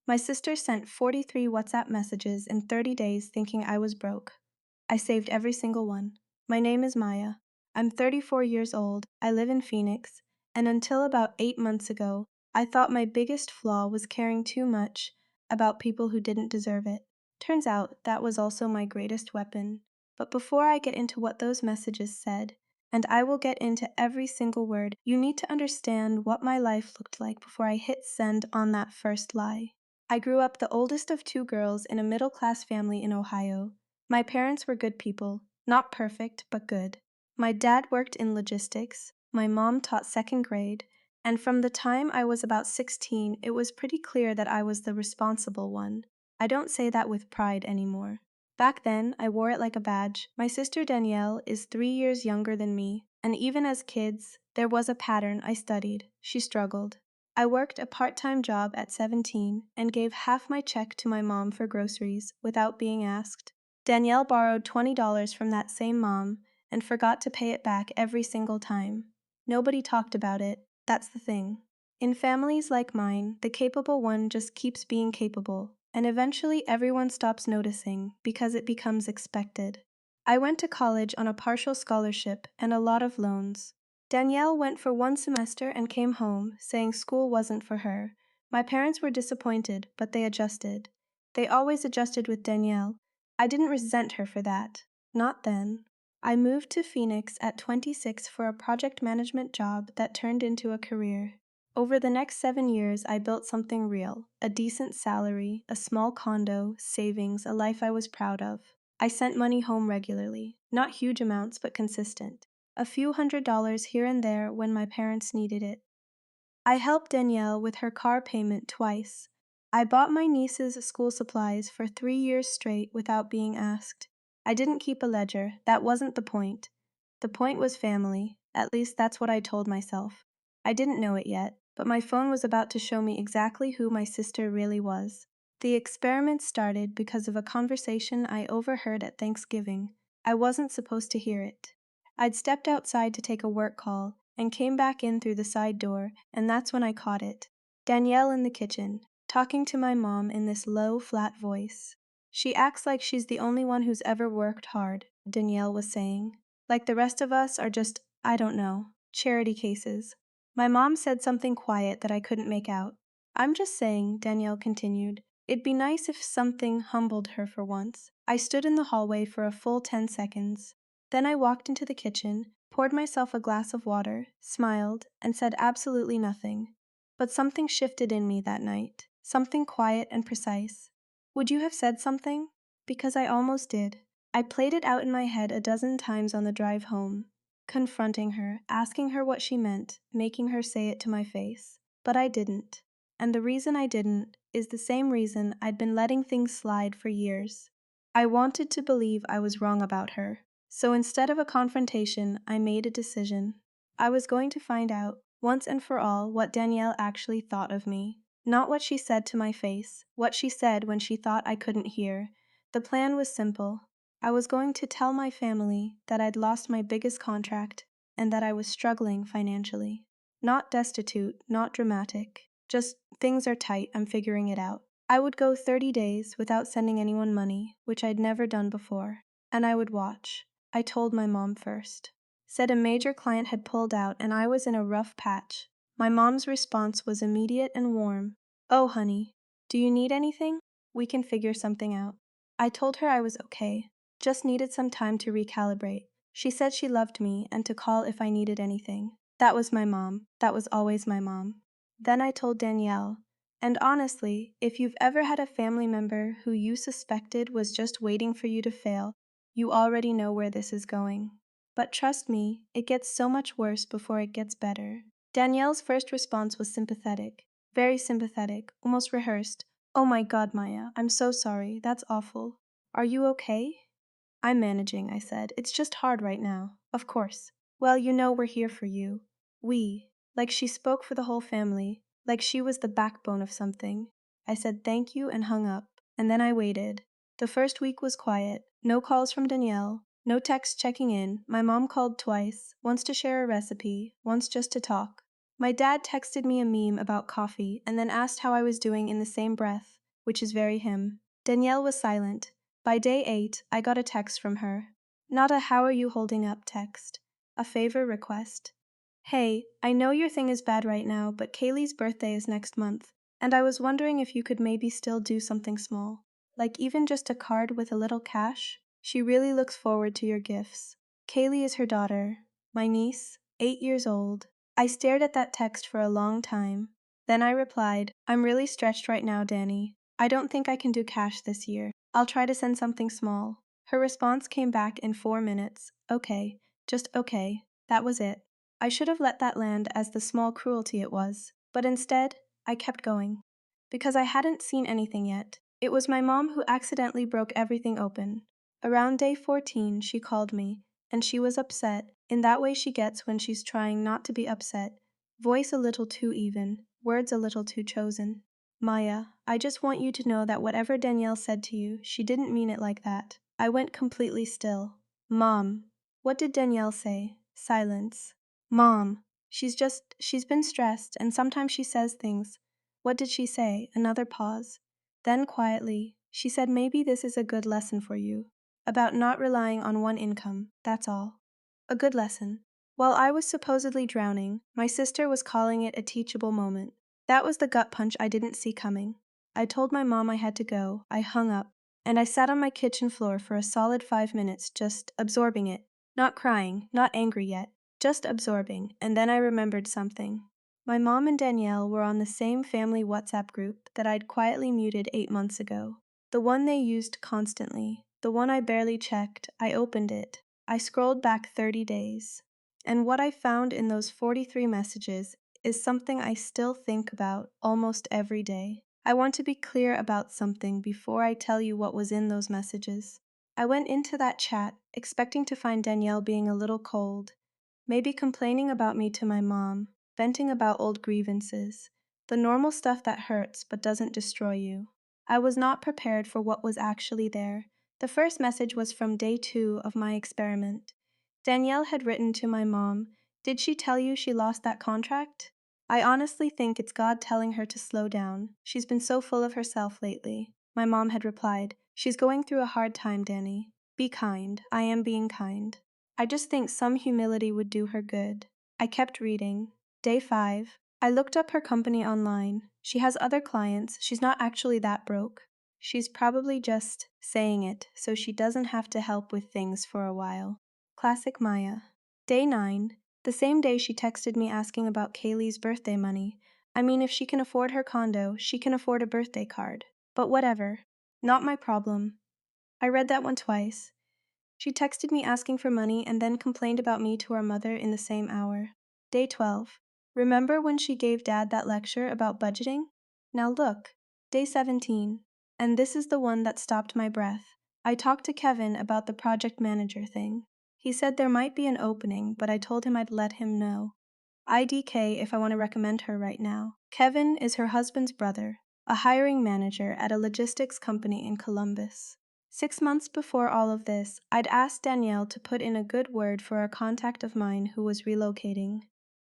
My sister sent 43 WhatsApp messages in 30 days thinking I was broke. I saved every single one. My name is Maya. I'm 34 years old, I live in Phoenix, and until about 8 months ago, I thought my biggest flaw was caring too much about people who didn't deserve it. Turns out that was also my greatest weapon. But before I get into what those messages said, and I will get into every single word, you need to understand what my life looked like before I hit send on that first lie. I grew up the oldest of 2 girls in a middle-class family in Ohio. My parents were good people, not perfect, but good. My dad worked in logistics, my mom taught second grade, and from the time I was about 16, it was pretty clear that I was the responsible one. I don't say that with pride anymore. Back then, I wore it like a badge. My sister Danielle is 3 years younger than me, and even as kids, there was a pattern I studied. She struggled. I worked a part-time job at 17 and gave half my check to my mom for groceries without being asked. Danielle borrowed $20 from that same mom and forgot to pay it back every single time. Nobody talked about it. That's the thing. In families like mine, the capable one just keeps being capable, and eventually everyone stops noticing because it becomes expected. I went to college on a partial scholarship and a lot of loans. Danielle went for 1 semester and came home, saying school wasn't for her. My parents were disappointed, but they adjusted. They always adjusted with Danielle. I didn't resent her for that. Not then. I moved to Phoenix at 26 for a project management job that turned into a career. Over the next 7 years, I built something real, a decent salary, a small condo, savings, a life I was proud of. I sent money home regularly, not huge amounts, but consistent. A few $100s here and there when my parents needed it. I helped Danielle with her car payment twice. I bought my niece's school supplies for 3 years straight without being asked. I didn't keep a ledger, that wasn't the point. The point was family, at least that's what I told myself. I didn't know it yet, but my phone was about to show me exactly who my sister really was. The experiment started because of a conversation I overheard at Thanksgiving. I wasn't supposed to hear it. I'd stepped outside to take a work call and came back in through the side door, and that's when I caught it. Danielle in the kitchen, talking to my mom in this low, flat voice. She acts like she's the only one who's ever worked hard, Danielle was saying. Like the rest of us are just, I don't know, charity cases. My mom said something quiet that I couldn't make out. I'm just saying, Danielle continued, it'd be nice if something humbled her for once. I stood in the hallway for a full 10 seconds. Then I walked into the kitchen, poured myself a glass of water, smiled, and said absolutely nothing. But something shifted in me that night, something quiet and precise. Would you have said something? Because I almost did. I played it out in my head a dozen times on the drive home, confronting her, asking her what she meant, making her say it to my face. But I didn't. And the reason I didn't is the same reason I'd been letting things slide for years. I wanted to believe I was wrong about her. So instead of a confrontation, I made a decision. I was going to find out, once and for all, what Danielle actually thought of me. Not what she said to my face, what she said when she thought I couldn't hear. The plan was simple. I was going to tell my family that I'd lost my biggest contract and that I was struggling financially. Not destitute, not dramatic. Just, things are tight, I'm figuring it out. I would go 30 days without sending anyone money, which I'd never done before. And I would watch. I told my mom first. Said a major client had pulled out and I was in a rough patch. My mom's response was immediate and warm. Oh, honey, do you need anything? We can figure something out. I told her I was okay, just needed some time to recalibrate. She said she loved me and to call if I needed anything. That was my mom. That was always my mom. Then I told Danielle. And honestly, if you've ever had a family member who you suspected was just waiting for you to fail, you already know where this is going. But trust me, it gets so much worse before it gets better. Danielle's first response was sympathetic. Very sympathetic, almost rehearsed. Oh my God, Maya, I'm so sorry. That's awful. Are you okay? I'm managing, I said. It's just hard right now. Of course. Well, you know we're here for you. We. Like she spoke for the whole family. Like she was the backbone of something. I said thank you and hung up. And then I waited. The first week was quiet. No calls from Danielle. No texts checking in. My mom called twice. Once to share a recipe. Once just to talk. My dad texted me a meme about coffee and then asked how I was doing in the same breath, which is very him. Danielle was silent. By day 8, I got a text from her. Not a "how are you holding up" text. A favor request. Hey, I know your thing is bad right now, but Kaylee's birthday is next month, and I was wondering if you could maybe still do something small. Like even just a card with a little cash? She really looks forward to your gifts. Kaylee is her daughter, my niece, 8 years old. I stared at that text for a long time. Then I replied, I'm really stretched right now, Danny. I don't think I can do cash this year. I'll try to send something small. Her response came back in 4 minutes. Okay, just okay. That was it. I should have let that land as the small cruelty it was, but instead, I kept going. Because I hadn't seen anything yet. It was my mom who accidentally broke everything open. Around day 14, she called me, and she was upset, in that way she gets when she's trying not to be upset. Voice a little too even, words a little too chosen. Maya, I just want you to know that whatever Danielle said to you, she didn't mean it like that. I went completely still. Mom. What did Danielle say? Silence. Mom. She's been stressed, and sometimes she says things. What did she say? Another pause. Then quietly, she said maybe this is a good lesson for you. About not relying on one income, that's all. A good lesson. While I was supposedly drowning, my sister was calling it a teachable moment. That was the gut punch I didn't see coming. I told my mom I had to go, I hung up, and I sat on my kitchen floor for a solid 5 minutes just absorbing it. Not crying, not angry yet, just absorbing, and then I remembered something. My mom and Danielle were on the same family WhatsApp group that I'd quietly muted 8 months ago. The one they used constantly, the one I barely checked. I opened it. I scrolled back 30 days. And what I found in those 43 messages is something I still think about almost every day. I want to be clear about something before I tell you what was in those messages. I went into that chat expecting to find Danielle being a little cold, maybe complaining about me to my mom, venting about old grievances, the normal stuff that hurts but doesn't destroy you. I was not prepared for what was actually there. The first message was from day 2 of my experiment. Danielle had written to my mom, "Did she tell you she lost that contract?" I honestly think it's God telling her to slow down. She's been so full of herself lately. My mom had replied, "She's going through a hard time, Danny. Be kind. I am being kind." I just think some humility would do her good. I kept reading. Day 5. I looked up her company online. She has other clients. She's not actually that broke. She's probably just saying it so she doesn't have to help with things for a while. Classic Maya. Day 9. The same day she texted me asking about Kaylee's birthday money. I mean, if she can afford her condo, she can afford a birthday card. But whatever. Not my problem. I read that one twice. She texted me asking for money and then complained about me to our mother in the same hour. Day 12. Remember when she gave Dad that lecture about budgeting? Now look. Day 17. And this is the one that stopped my breath. I talked to Kevin about the project manager thing. He said there might be an opening, but I told him I'd let him know. IDK if I want to recommend her right now. Kevin is her husband's brother, a hiring manager at a logistics company in Columbus. 6 months before all of this, I'd asked Danielle to put in a good word for a contact of mine who was relocating.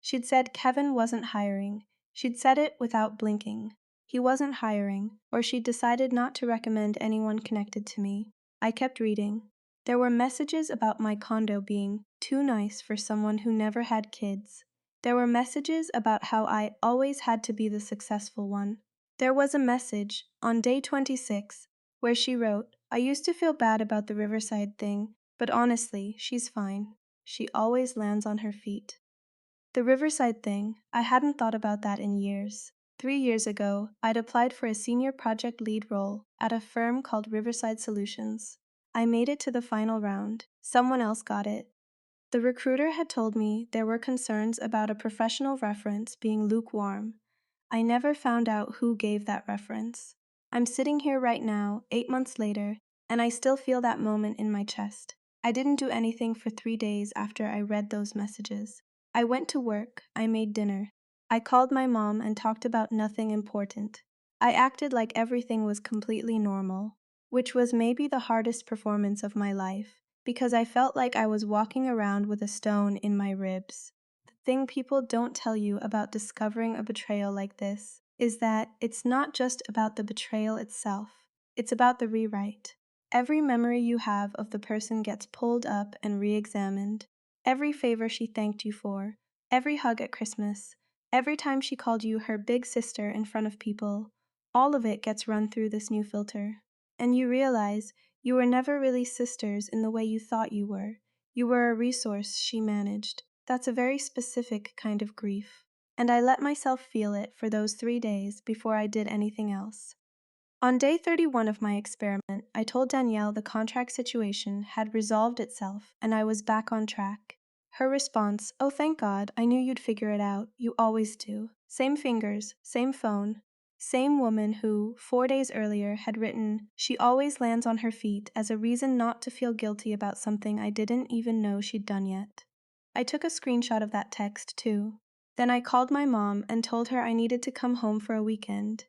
She'd said Kevin wasn't hiring. She'd said it without blinking. He wasn't hiring, or she'd decided not to recommend anyone connected to me. I kept reading. There were messages about my condo being too nice for someone who never had kids. There were messages about how I always had to be the successful one. There was a message, on day 26, where she wrote, I used to feel bad about the Riverside thing, but honestly, she's fine. She always lands on her feet. The Riverside thing, I hadn't thought about that in years. 3 years ago, I'd applied for a senior project lead role at a firm called Riverside Solutions. I made it to the final round. Someone else got it. The recruiter had told me there were concerns about a professional reference being lukewarm. I never found out who gave that reference. I'm sitting here right now, 8 months later, and I still feel that moment in my chest. I didn't do anything for 3 days after I read those messages. I went to work, I made dinner. I called my mom and talked about nothing important. I acted like everything was completely normal, which was maybe the hardest performance of my life, because I felt like I was walking around with a stone in my ribs. thing people don't tell you about discovering a betrayal like this is that it's not just about the betrayal itself, it's about the rewrite. Every memory you have of the person gets pulled up and re-examined. Every favor she thanked you for, every hug at Christmas, every time she called you her big sister in front of people, all of it gets run through this new filter. And you realize you were never really sisters in the way you thought you were. You were a resource she managed. That's a very specific kind of grief. And I let myself feel it for those 3 days before I did anything else. On day 31 of my experiment, I told Danielle the contract situation had resolved itself and I was back on track. Her response, "Oh, thank God, I knew you'd figure it out. You always do." Same fingers, same phone, same woman who, 4 days earlier, had written, "She always lands on her feet" as a reason not to feel guilty about something I didn't even know she'd done yet. I took a screenshot of that text, too. Then I called my mom and told her I needed to come home for a weekend,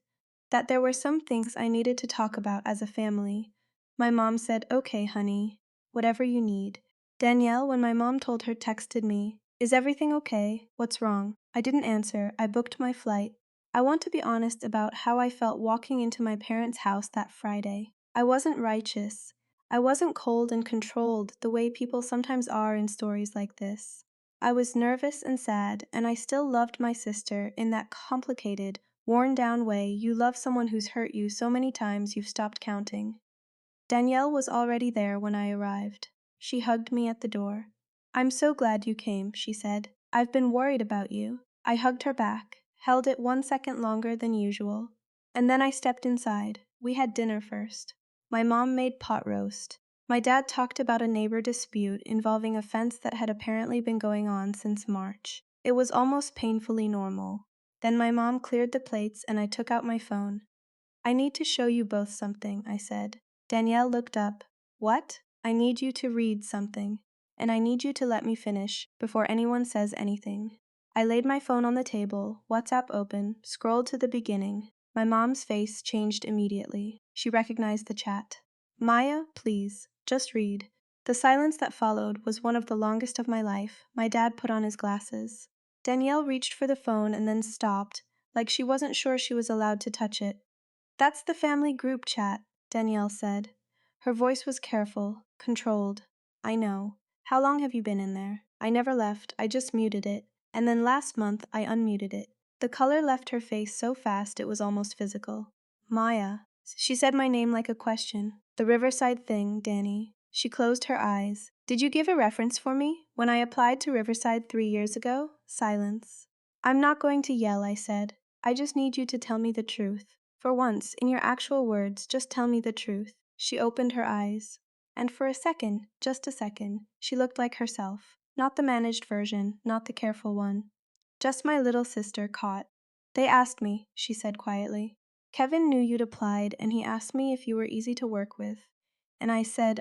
that there were some things I needed to talk about as a family. My mom said, "Okay, honey, whatever you need." Danielle, when my mom told her, texted me, "Is everything okay? What's wrong?" I didn't answer. I booked my flight. I want to be honest about how I felt walking into my parents' house that Friday. I wasn't righteous. I wasn't cold and controlled the way people sometimes are in stories like this. I was nervous and sad, and I still loved my sister in that complicated, worn-down way you love someone who's hurt you so many times you've stopped counting. Danielle was already there when I arrived. She hugged me at the door. "I'm so glad you came," she said. "I've been worried about you." I hugged her back, held it 1 second longer than usual, and then I stepped inside. We had dinner first. My mom made pot roast. My dad talked about a neighbor dispute involving a fence that had apparently been going on since March. It was almost painfully normal. Then my mom cleared the plates and I took out my phone. "I need to show you both something," I said. Danielle looked up. "What?" "I need you to read something, and I need you to let me finish before anyone says anything." I laid my phone on the table, WhatsApp open, scrolled to the beginning. My mom's face changed immediately. She recognized the chat. "Maya, please, just read." The silence that followed was one of the longest of my life. My dad put on his glasses. Danielle reached for the phone and then stopped, like she wasn't sure she was allowed to touch it. "That's the family group chat," Danielle said. Her voice was careful, controlled. "I know. How long have you been in there?" "I never left. I just muted it. And then last month, I unmuted it." The color left her face so fast it was almost physical. "Maya." She said my name like a question. "The Riverside thing, Danny." She closed her eyes. "Did you give a reference for me? When I applied to Riverside 3 years ago?" Silence. "I'm not going to yell," I said. "I just need you to tell me the truth. For once, in your actual words, just tell me the truth." She opened her eyes. And for a second, just a second, she looked like herself. Not the managed version, not the careful one. Just my little sister caught. "They asked me," she said quietly. "Kevin knew you'd applied, and he asked me if you were easy to work with. And I said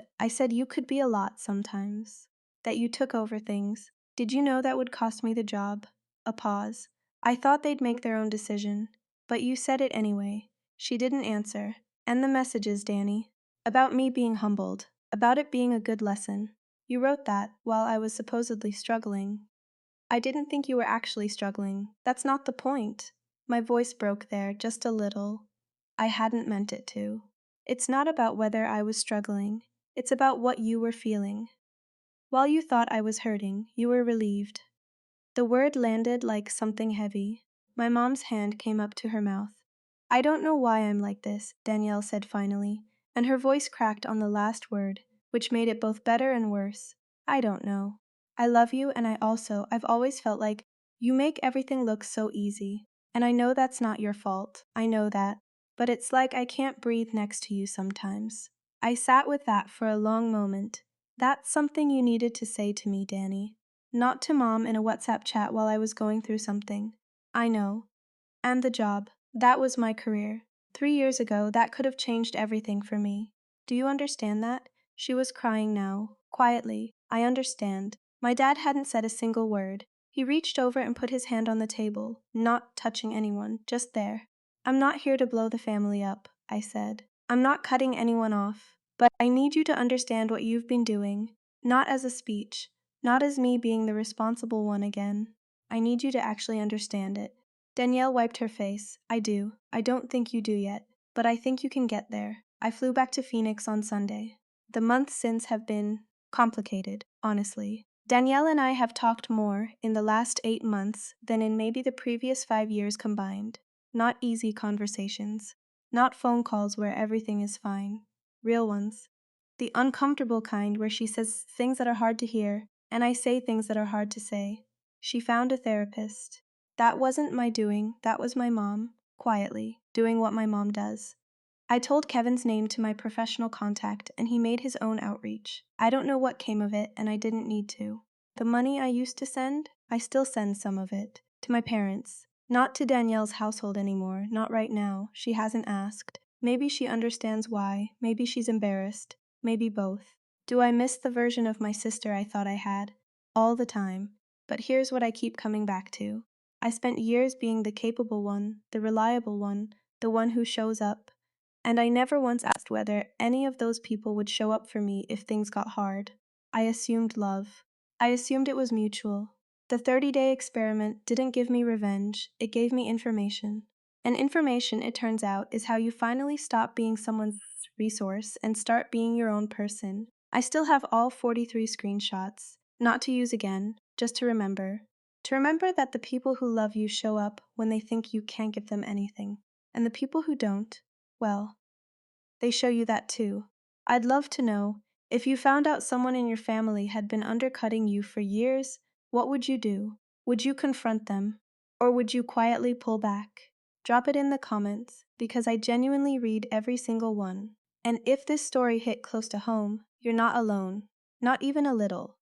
you could be a lot sometimes. That you took over things. Did you know that would cost me the job?" A pause. "I thought they'd make their own decision. But you said it anyway." She didn't answer. "And the messages, Danny. About me being humbled. About it being a good lesson. You wrote that while I was supposedly struggling." "I didn't think you were actually struggling. That's not the point." My voice broke there, just a little. I hadn't meant it to. "It's not about whether I was struggling. It's about what you were feeling. While you thought I was hurting, you were relieved." The word landed like something heavy. My mom's hand came up to her mouth. "I don't know why I'm like this," Danielle said finally, and her voice cracked on the last word, which made it both better and worse. "I don't know. I love you, and I've always felt like you make everything look so easy. And I know that's not your fault. I know that. But it's like I can't breathe next to you sometimes." I sat with that for a long moment. "That's something you needed to say to me, Danny. Not to Mom in a WhatsApp chat while I was going through something. I know. And the job. That was my career. 3 years ago, that could have changed everything for me. Do you understand that?" She was crying now, quietly. "I understand." My dad hadn't said a single word. He reached over and put his hand on the table, not touching anyone, just there. "I'm not here to blow the family up," I said. "I'm not cutting anyone off. But I need you to understand what you've been doing. Not as a speech. Not as me being the responsible one again. I need you to actually understand it. Danielle wiped her face. I do. I don't think you do yet. But I think you can get there. I flew back to Phoenix on Sunday. The months since have been complicated, honestly. Danielle and I have talked more in the last 8 months than in maybe the previous 5 years combined. Not easy conversations. Not phone calls where everything is fine. Real ones. The uncomfortable kind where she says things that are hard to hear, and I say things that are hard to say. She found a therapist. That wasn't my doing, that was my mom, quietly, doing what my mom does. I told Kevin's name to my professional contact, and he made his own outreach. I don't know what came of it, and I didn't need to. The money I used to send, I still send some of it, to my parents. Not to Danielle's household anymore, not right now. She hasn't asked. Maybe she understands why, maybe she's embarrassed, maybe both. Do I miss the version of my sister I thought I had? All the time. But here's what I keep coming back to. I spent years being the capable one, the reliable one, the one who shows up. And I never once asked whether any of those people would show up for me if things got hard. I assumed love. I assumed it was mutual. The 30-day experiment didn't give me revenge, it gave me information. And information, it turns out, is how you finally stop being someone's resource and start being your own person. I still have all 43 screenshots, not to use again, just to remember. To remember that the people who love you show up when they think you can't give them anything. And the people who don't, well, they show you that too. I'd love to know, if you found out someone in your family had been undercutting you for years, what would you do? Would you confront them? Or would you quietly pull back? Drop it in the comments, because I genuinely read every single one. And if this story hit close to home, you're not alone. Not even a little.